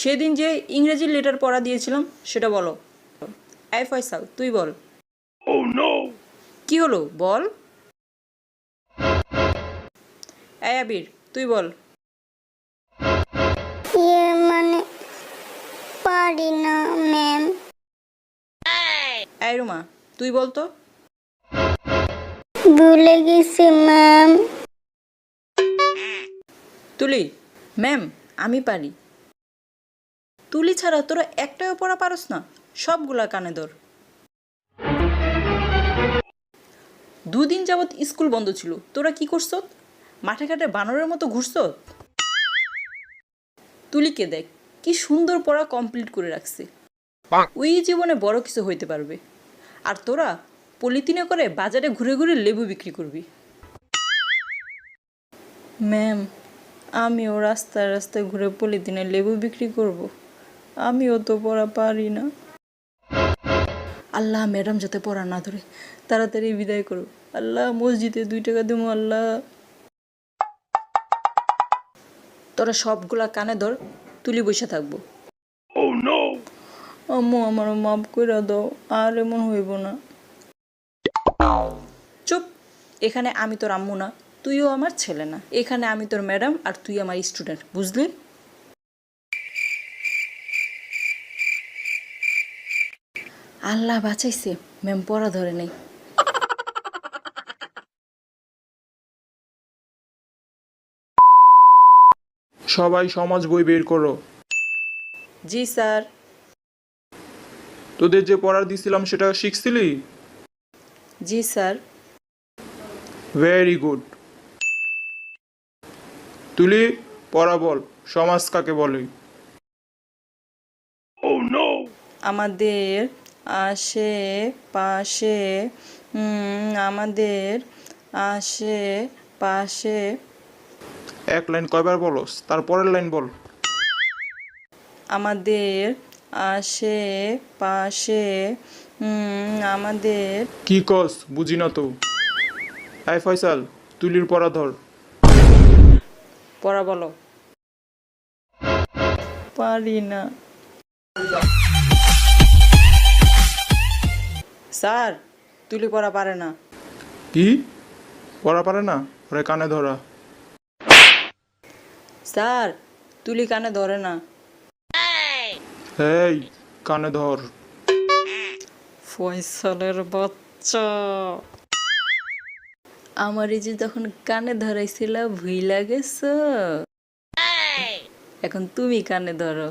সেদিন যে ইংরেজি লেটার পড়া দিয়েছিলাম সেটা বলো। এই ফয়সাল তুই বল। কি হলো বল। এই আবির তুই বল। মানে পারি না ম্যাম। এই রুমা তুই বল তো। ভুলে গেছি ম্যাম। তুলি ম্যাম আমি পারি। তুলি ছাড়া তোরা একটাও পড়া পারস না, সবগুলা কানে ধর। দুদিন যাবৎ স্কুল বন্ধ ছিল, তোরা কি করছ? মাঠে ঘাটে বানরের মতো ঘুরছ। তুলিকে দেখ কি সুন্দর পড়া কমপ্লিট করে রাখছে, ওই জীবনে বড় কিছু হইতে পারবে। আর তোরা পলিথিনে করে বাজারে ঘুরে ঘুরে লেবু বিক্রি করবি। ম্যাম আমিও রাস্তায় রাস্তায় ঘুরে পলিথিনে লেবু বিক্রি করব? আমিও তো পড়া পারি না। আল্লাহ ম্যাডাম যাতে পড়া না ধরে, তাড়াতাড়ি বিদায় করো। আল্লাহ মসজিদে 2 টাকা দেবো আল্লাহ। তোরা সবগুলা কানে ধর, তুলি বসে থাকবো। আম্মু আমারও মাফ করে দাও, আর এমন হইব না। চুপ, এখানে আমি তোর আম্মু না, তুইও আমার ছেলে না। এখানে আমি তোর ম্যাডাম আর তুই আমার স্টুডেন্ট, বুঝলি? আল্লাহ বাঁচাইছে, ম্যাম পড়া ধরে নেই। সবাই সমাজ বই বের করো। জি স্যার। তোদের যে পড়া দিছিলাম সেটা শিখছিলি? জি স্যার। Very good. তুলি পড়া বল, সমাজ কাকে বলে? আমাদের আশেপাশে আমাদের আশেপাশে। এক লাইন কয়বার বলস, তারপরের লাইন বল। আমাদের আশেপাশে আমাদের। কি কস বুঝি না তো। আই ফয়সাল তুলির পড়া ধর। পড়া বলো। পারি না স্যার, তুলি পড়া পারে না। কি পড়া পারে না? ওরে কানে ধরা। স্যার তুলি কানে ধরে না। এই কানে ধর। ফয়সালের বাচ্চা, আমার এই যে তখন কানে ধরাইছিল ভুইলা গেছ, এখন তুমি কানে ধরো।